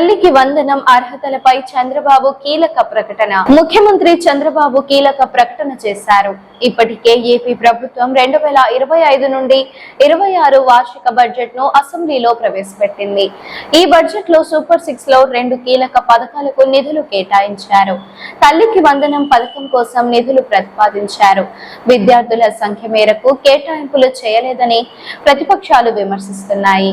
తల్లికి వందనం అర్హతలపై చంద్రబాబు కీలక ప్రకటన. ముఖ్యమంత్రి చంద్రబాబు కీలక ప్రకటన చేశారు. ఇప్పటికే ఏపీ ప్రభుత్వం 2025 నుండి 26 వార్షిక బడ్జెట్ ను అసెంబ్లీలో ప్రవేశపెట్టింది. ఈ బడ్జెట్ లో సూపర్ 6 లో 2 కీలక పథకాలకు నిధులు కేటాయించారు. తల్లికి వందనం పథకం కోసం నిధులు ప్రతిపాదించారు. విద్యార్థుల సంఖ్య మేరకు కేటాయింపులు చేయలేదని ప్రతిపక్షాలు విమర్శిస్తున్నాయి.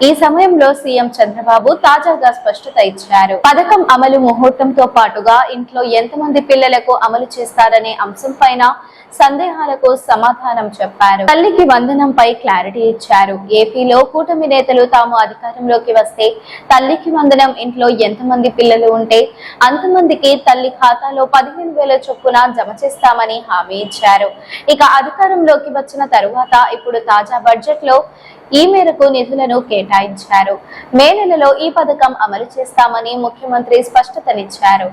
ఈ సమయంలో సీఎం చంద్రబాబు తాజాగా స్పష్టత ఇచ్చారు. పథకం అమలు ముహూర్తంతో పాటుగా ఇంట్లో ఎంతమంది పిల్లలకు అమలు చేస్తారనే అంశం పైన సందేహాలకు సమాధానం చెప్పారు. తల్లికి వందనంపై క్లారిటీ ఇచ్చారు. ఏపీలో కూటమి నేతలు తాము అధికారంలోకి వస్తే తల్లికి వందనం ఇంట్లో ఎంతమంది పిల్లలు ఉంటే అంతమందికి తల్లి ఖాతాలో 15,000 చొప్పున జమ చేస్తామని హామీ ఇచ్చారు. ఇక అధికారంలోకి వచ్చిన తరువాత ఇప్పుడు తాజా బడ్జెట్ లో ఈ మేరకు నిధులను కేటాయించారు. మే నెలలో ఈ పథకం అమలు చేస్తామని ముఖ్యమంత్రి స్పష్టతనిచ్చారు.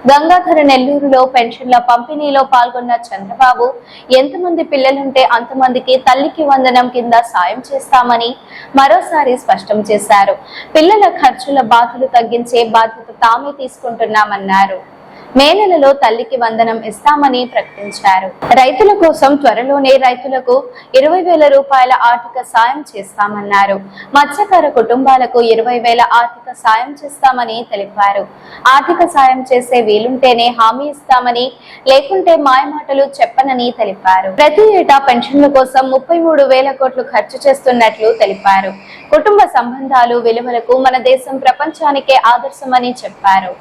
గంగాధర నెల్లూరులో పెన్షన్ల పంపిణీలో పాల్గొన్న చంద్రబాబు ఎంతమంది పిల్లలుంటే అంతమందికి తల్లికి వందనం కింద సాయం చేస్తామని మరోసారి స్పష్టం చేశారు. పిల్లల ఖర్చుల బాధలు తగ్గించే బాధ్యత తామే తీసుకుంటున్నామన్నారు. మే నెలలో తల్లికి వందనం ఇస్తామని ప్రకటించారు. రైతుల కోసం త్వరలోనే రైతులకు 20,000 రూపాయల ఆర్థిక సాయం చేస్తామన్నారు. మత్స్యకార కుటుంబాలకు 20,000 ఆర్థిక సాయం చేస్తామని తెలిపారు. ఆర్థిక సాయం చేసే వీలుంటేనే హామీ ఇస్తామని, లేకుంటే మాయమాటలు చెప్పనని తెలిపారు. ప్రతి ఏటా పెన్షన్ల కోసం 33,000 కోట్లు ఖర్చు చేస్తున్నట్లు తెలిపారు. కుటుంబ సంబంధాలు విలువలకు మన దేశం ప్రపంచానికే ఆదర్శమని చెప్పారు.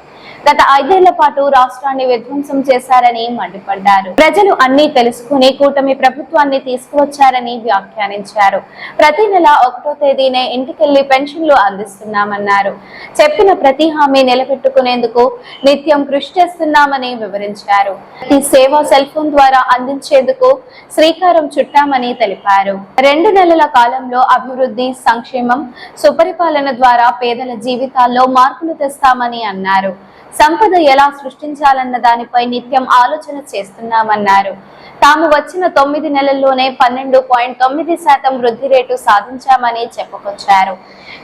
గత 5 ఏళ్ల పాటు రాష్ట్రాన్ని విధ్వంసం చేశారని మండిపడ్డారు. ప్రజలు అన్ని తెలుసుకుని కూటమి ప్రభుత్వాన్ని తీసుకువచ్చారని వ్యాఖ్యానించారు. ప్రతి నెల 1వ తేదీనే ఇంటికెళ్లి పెన్షన్లు అందిస్తున్నామన్నారు. చెప్పిన ప్రతి హామీ నిలబెట్టుకునేందుకు నిత్యం కృషి చేస్తున్నామని వివరించారు. ప్రతి సేవ సెల్ ఫోన్ ద్వారా అందించేందుకు శ్రీకారం చుట్టామని తెలిపారు. 2 నెలల కాలంలో అభివృద్ధి, సంక్షేమం, సుపరిపాలన ద్వారా పేదల జీవితాల్లో మార్పులు తెస్తామని అన్నారు. సంపద ఎలా సృష్టించాలన్న దానిపై నిత్యం ఆలోచన చేస్తున్నామన్నారు. తాము వచ్చిన 9 నెలల్లోనే 12.9% వృద్ధి రేటు సాధించామని చెప్పుకొచ్చారు.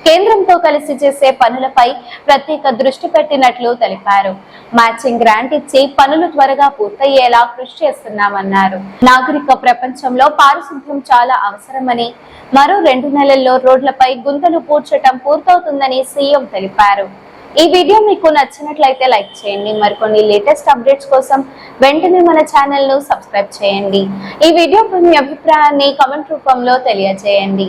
కేంద్రంతో కలిసి చేసే పనులపై ప్రత్యేక దృష్టి పెట్టినట్లు తెలిపారు. మ్యాచింగ్ గ్రాంట్ ఇచ్చి పనులు త్వరగా పూర్తయ్యేలా కృషి చేస్తున్నామన్నారు. నాగరిక ప్రపంచంలో పారిశుద్ధ్యం చాలా అవసరమని, మరో 2 నెలల్లో రోడ్లపై గుంతలు పూడ్చటం పూర్తవుతుందని సీఎం తెలిపారు. ఈ వీడియో మీకు నచ్చినట్లయితే లైక్ చేయండి. మరికొన్ని లేటెస్ట్ అప్డేట్స్ కోసం వెంటనే మన ఛానల్ ను సబ్స్క్రైబ్ చేయండి. ఈ వీడియోపై మీ అభిప్రాయాన్ని కామెంట్ రూపంలో తెలియజేయండి.